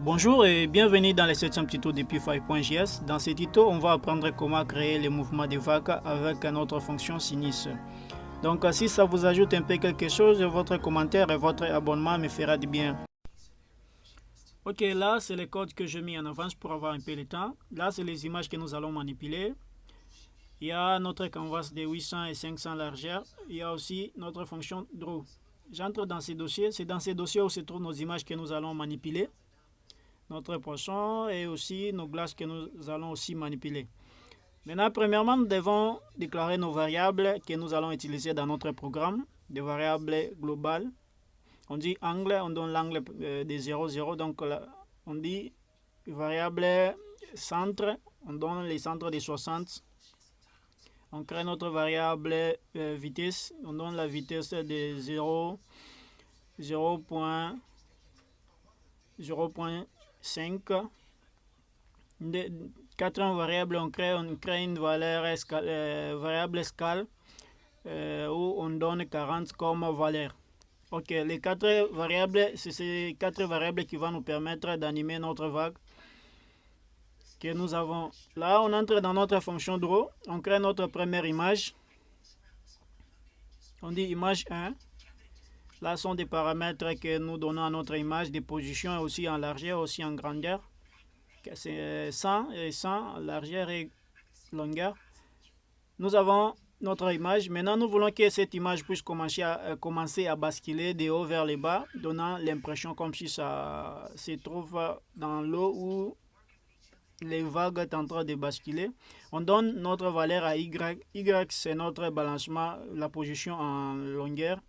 Bonjour et bienvenue dans le 7e tuto de P5.js. Dans ce tuto, on va apprendre comment créer les mouvements de vagues avec notre fonction sinus. Donc si ça vous ajoute un peu quelque chose, votre commentaire et votre abonnement me fera du bien. Ok, là c'est le code que j'ai mis en avance pour avoir un peu de temps. Là c'est les images que nous allons manipuler. Il y a notre canvas de 800 et 500 largeur. Il y a aussi notre fonction draw. J'entre dans ces dossiers. C'est dans ces dossiers où se trouvent nos images que nous allons manipuler. Notre poisson et aussi nos glaces que nous allons aussi manipuler. Maintenant, premièrement, nous devons déclarer nos variables que nous allons utiliser dans notre programme, des variables globales. On dit angle, on donne l'angle de 0, 0, donc là, on dit variable centre, on donne les centres de 60. On crée notre variable vitesse, on donne la vitesse de 0, 0.5. 4 variables, on crée une valeur variable scale où on donne 40 comme valeur. Ok, les 4 variables, c'est ces 4 variables qui vont nous permettre d'animer notre vague que nous avons. Là, on entre dans notre fonction draw, on crée notre première image. On dit image 1. Là sont des paramètres que nous donnons à notre image, des positions aussi en largeur, aussi en grandeur. C'est 100 et 100, largeur et longueur. Nous avons notre image. Maintenant, nous voulons que cette image puisse commencer à basculer de haut vers le bas, donnant l'impression comme si ça se trouve dans l'eau où les vagues sont en train de basculer. On donne notre valeur à Y. Y, c'est notre balancement, la position en longueur.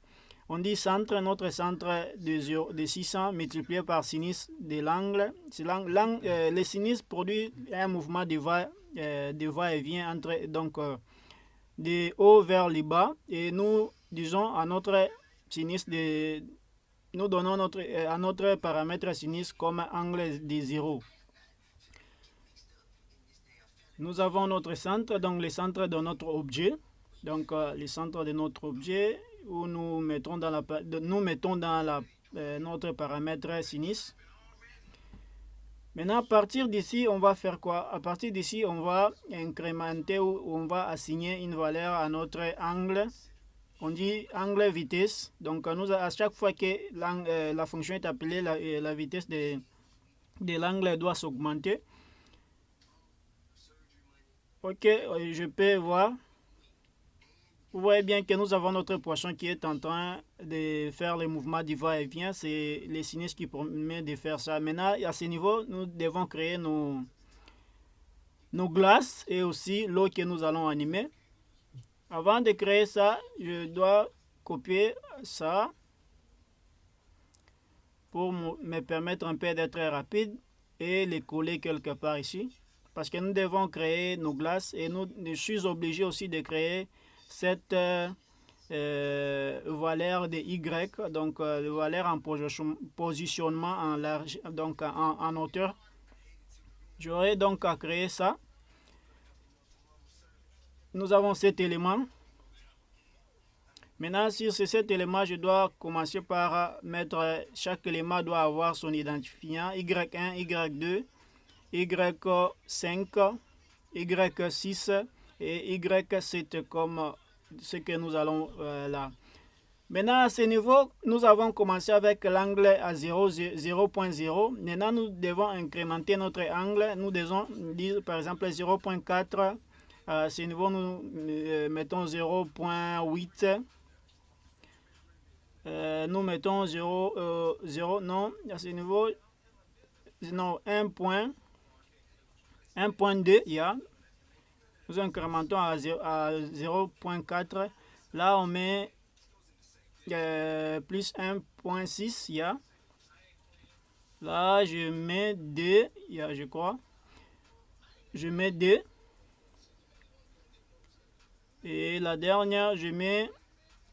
On dit centre, notre centre de 600 multiplié par sinus de l'angle. Le sinus produit un mouvement de va-et-vient entre de haut vers le bas. Et nous disons à notre sinus nous donnons à notre paramètre sinus comme angle de 0. Nous avons notre centre, donc le centre de notre objet. Donc le centre de notre objet où nous mettons dans notre paramètre sinus. Maintenant, à partir d'ici, on va faire quoi? À partir d'ici, on va incrémenter ou on va assigner une valeur à notre angle. On dit angle vitesse. Donc, à chaque fois que la fonction est appelée, la vitesse de l'angle doit s'augmenter. Ok, je peux voir. Vous voyez bien que nous avons notre poisson qui est en train de faire le mouvement du va-et-vient. C'est les sinus qui permettent de faire ça. Maintenant, à ce niveau, nous devons créer nos glaces et aussi l'eau que nous allons animer. Avant de créer ça, je dois copier ça pour me permettre un peu d'être rapide et les coller quelque part ici. Parce que nous devons créer nos glaces et je suis obligé aussi de créer cette valeur de Y, donc valeur en positionnement en large, donc en hauteur. J'aurai donc à créer ça. Nous avons cet élément. Maintenant, sur cet élément, je dois commencer par mettre, chaque élément doit avoir son identifiant, Y1, Y2, Y5, Y6 et Y7 comme ce que nous allons là. Maintenant, à ce niveau, nous avons commencé avec l'angle à 0.0. Maintenant, nous devons incrémenter notre angle. Nous devons dire, par exemple, 0.4. À ce niveau, nous mettons 0.8. Nous mettons 0, non, à ce niveau, non, 1.2, yeah. Nous incrémentons à 0.4. Là, on met plus 1.6, yeah. Là, je mets 2, yeah, je crois. Je mets 2. Et la dernière, je mets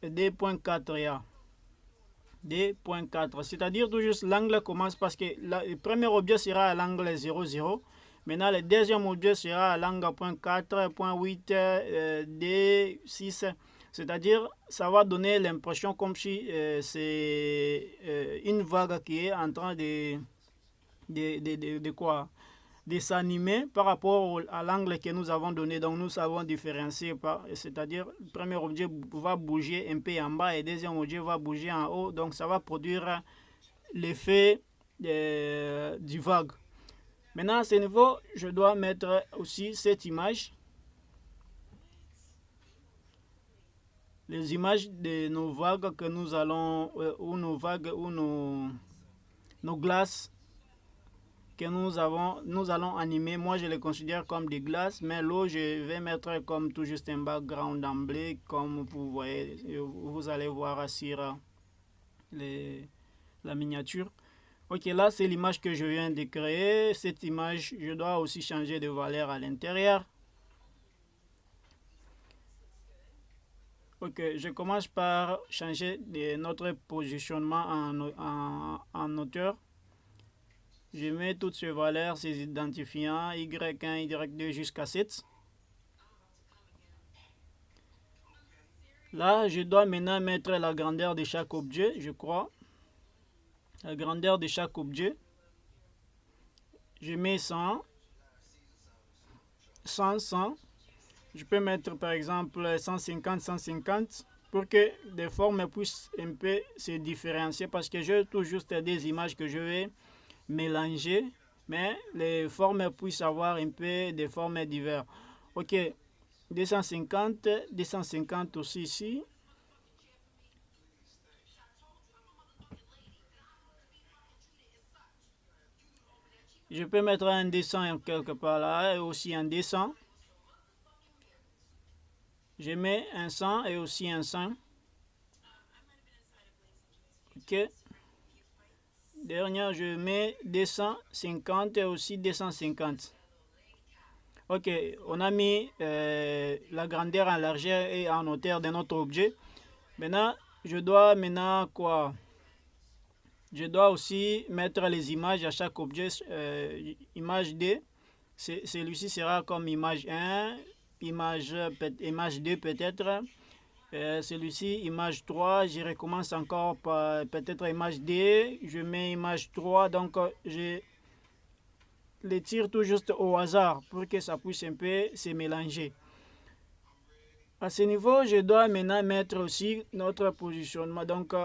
2.4, yeah. 2.4. C'est-à-dire tout juste l'angle commence parce que le premier objet sera à l'angle 0, 0. Maintenant, le deuxième objet sera à l'angle 0.4, 0.8, D, 6. C'est-à-dire, ça va donner l'impression comme si c'est une vague qui est en train de quoi? De s'animer par rapport à l'angle que nous avons donné. Donc nous avons différencié, c'est-à-dire le premier objet va bouger un peu en bas et le deuxième objet va bouger en haut. Donc ça va produire l'effet du vague. Maintenant à ce niveau, je dois mettre aussi cette image. Les images de nos vagues que nous allons, ou nos vagues, ou nos glaces que nous allons animer. Moi je les considère comme des glaces, mais l'eau je vais mettre comme tout juste un background d'emblée, comme vous voyez, vous allez voir sur la miniature. Ok, là c'est l'image que je viens de créer. Cette image, je dois aussi changer de valeur à l'intérieur. Ok, je commence par changer notre positionnement en hauteur. Je mets toutes ces valeurs, ces identifiants, Y1, Y2 jusqu'à 7. Là, je dois maintenant mettre la grandeur de chaque objet, je crois. La grandeur de chaque objet. Je mets 100, 100, 100. Je peux mettre par exemple 150, 150 pour que les formes puissent un peu se différencier parce que j'ai tout juste des images que je vais mélanger, mais les formes puissent avoir un peu des formes diverses. Ok, 250, 250 aussi ici. Je peux mettre un dessin quelque part là et aussi un dessin. Je mets un 100 et aussi un 100. Ok. Dernière, je mets 250 et aussi 250. Ok, on a mis la grandeur en largeur et en hauteur de notre objet. Maintenant, je dois quoi? Je dois aussi mettre les images à chaque objet. Image 2, celui-ci sera comme image 1, image 2 peut-être. Celui-ci, image 3, je recommence encore par peut-être image 2, je mets image 3, donc je les tire tout juste au hasard pour que ça puisse un peu se mélanger. À ce niveau, je dois maintenant mettre aussi notre positionnement, donc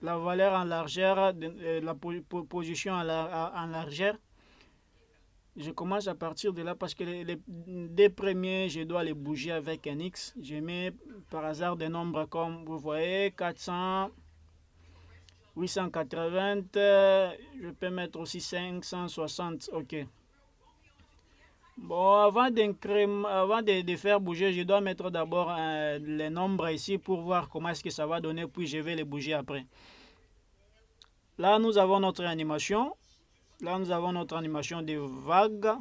la valeur en largeur, la position en largeur. Je commence à partir de là parce que les deux premiers, je dois les bouger avec un X. Je mets par hasard des nombres comme vous voyez, 400, 880, je peux mettre aussi 560, ok. Bon, avant de faire bouger, je dois mettre d'abord les nombres ici pour voir comment est-ce que ça va donner, puis je vais les bouger après. Là, nous avons notre animation. Là, nous avons notre animation de vagues.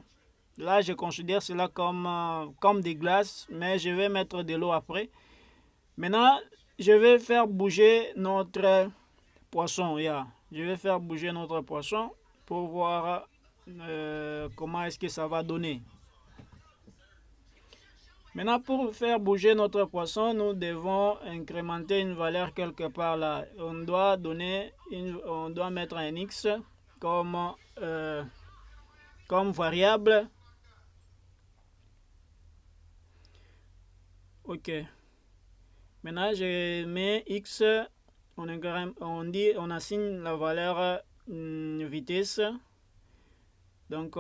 Là, je considère cela comme des glaces, mais je vais mettre de l'eau après. Maintenant, je vais faire bouger notre poisson. Je vais faire bouger notre poisson pour voir comment est-ce que ça va donner. Maintenant, pour faire bouger notre poisson, nous devons incrémenter une valeur quelque part là. On doit mettre un X comme variable. Ok. Maintenant, je mets X, on assigne la valeur vitesse. Donc,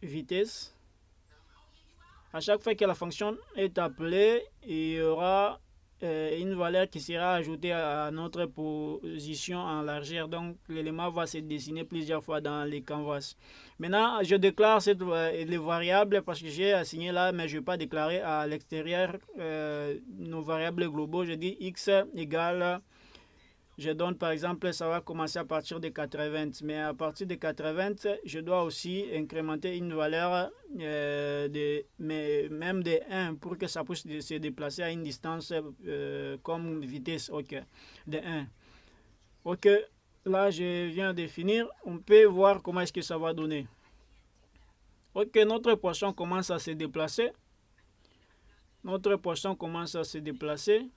vitesse. À chaque fois que la fonction est appelée, il y aura une valeur qui sera ajoutée à notre position en largeur. Donc l'élément va se dessiner plusieurs fois dans les canvas. Maintenant, je déclare les variables parce que j'ai assigné là, mais je ne vais pas déclarer à l'extérieur nos variables globaux. Je dis x égale, je donne par exemple, ça va commencer à partir de 80, mais à partir de 80, je dois aussi incrémenter une valeur même de 1 pour que ça puisse se déplacer à une distance comme vitesse, ok, de 1. Ok, là je viens de finir, on peut voir comment est-ce que ça va donner. Ok, notre poisson commence à se déplacer. Notre poisson commence à se déplacer.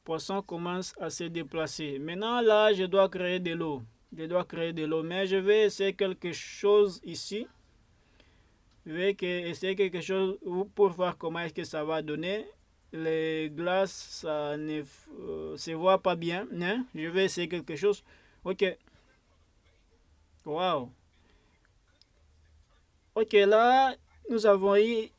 poisson commence à se déplacer. Maintenant, là, je dois créer de l'eau. Je dois créer de l'eau, mais je vais essayer quelque chose ici. Je vais essayer quelque chose pour voir comment est-ce que ça va donner. Les glaces, ça ne se voit pas bien. Hein? Je vais essayer quelque chose. Ok. Wow. Ok, là, nous avons eu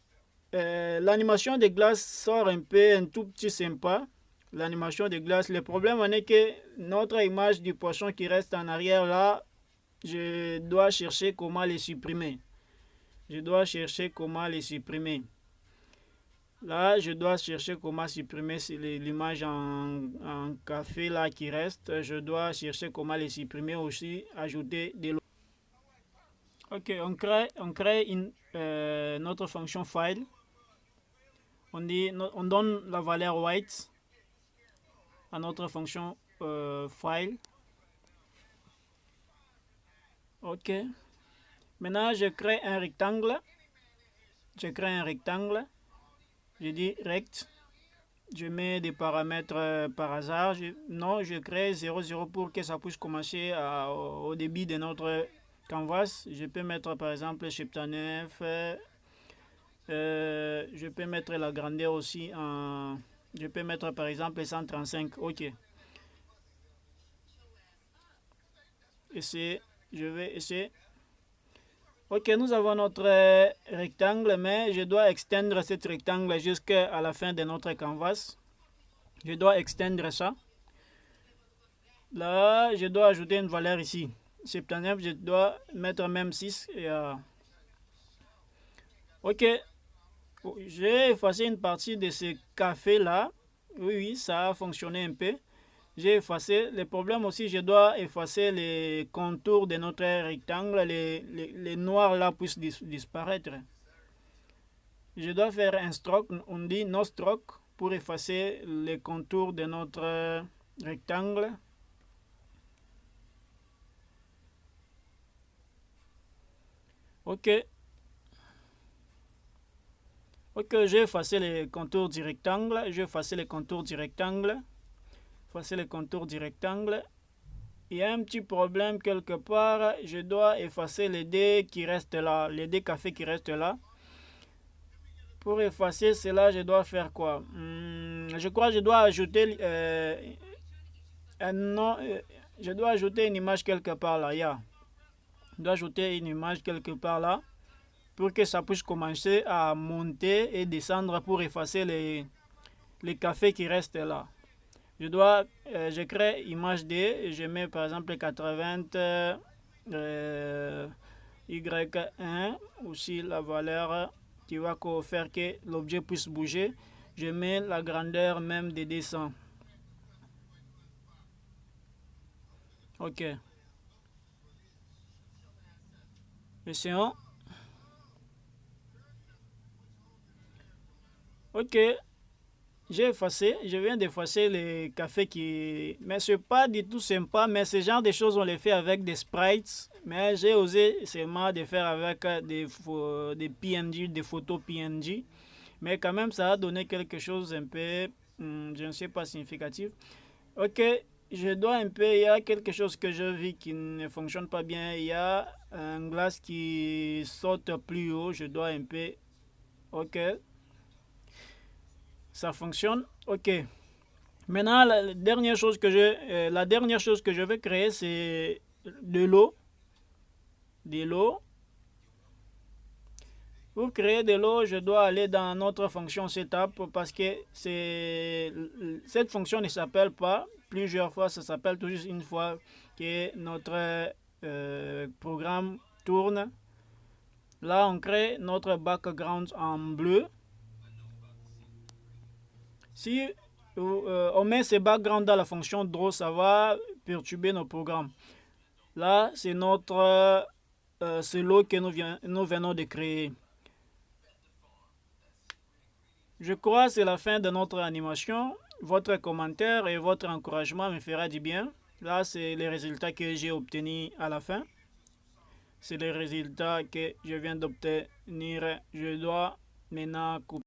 l'animation des glaces sort un tout petit sympa. L'animation des glaces. Le problème en est que notre image du poisson qui reste en arrière là, je dois chercher comment les supprimer. Je dois chercher comment les supprimer. Là, je dois chercher comment supprimer l'image en café là qui reste. Je dois chercher comment les supprimer aussi, ajouter de l'eau. Ok, on crée notre fonction file. On donne la valeur white à notre fonction file. Ok. Maintenant, je crée un rectangle. Je crée un rectangle. Je dis rect. Je mets des paramètres par hasard. Je crée 0,0 pour que ça puisse commencer au début de notre canvas. Je peux mettre par exemple 79. Je peux mettre la grandeur aussi en... Je peux mettre par exemple 135. Ok. Essayer. Je vais essayer. Ok, nous avons notre rectangle, mais je dois extendre cet rectangle jusqu'à la fin de notre canvas. Je dois extendre ça. Là, je dois ajouter une valeur ici. 79, je dois mettre même 6. Ok, j'ai effacé une partie de ce café-là. Oui, ça a fonctionné un peu. J'ai effacé. Le problème aussi, je dois effacer les contours de notre rectangle. Les noirs là puissent disparaître. Je dois faire un stroke. On dit no stroke pour effacer les contours de notre rectangle. Ok. Ok, j'ai effacé les contours du rectangle. J'ai effacé les contours du rectangle. Effacer les contours du rectangle. Il y a un petit problème quelque part. Je dois effacer les dés qui restent là. Les dés café qui restent là. Pour effacer cela, je dois faire quoi? Je crois que je dois ajouter je dois ajouter une image quelque part là. Je dois ajouter une image quelque part là pour que ça puisse commencer à monter et descendre pour effacer les cafés qui restent là. Je crée image D et je mets par exemple 80 Y1 aussi la valeur qui va faire que l'objet puisse bouger. Je mets la grandeur même de 200. Ok. Essayons. Ok. Je viens d'effacer les cafés qui... Mais c'est pas du tout sympa, mais ce genre de choses on les fait avec des sprites. Mais j'ai osé seulement de faire avec des PNG, des photos PNG. Mais quand même, ça a donné quelque chose un peu, je ne sais pas, significatif. Ok, je dois un peu, il y a quelque chose que je vis qui ne fonctionne pas bien. Il y a un glace qui saute plus haut, je dois un peu... Ok, ça fonctionne. Ok. Maintenant, la dernière chose que je vais créer, c'est de l'eau. De l'eau. Pour créer de l'eau, je dois aller dans notre fonction setup parce que cette fonction ne s'appelle pas plusieurs fois, ça s'appelle toujours une fois que notre programme tourne. Là, on crée notre background en bleu. Si on met ce background dans la fonction draw, ça va perturber nos programmes. Là, c'est notre c'est l'eau que nous venons de créer. Je crois que c'est la fin de notre animation. Votre commentaire et votre encouragement me fera du bien. Là, c'est les résultats que j'ai obtenus à la fin. C'est les résultats que je viens d'obtenir. Je dois maintenant couper.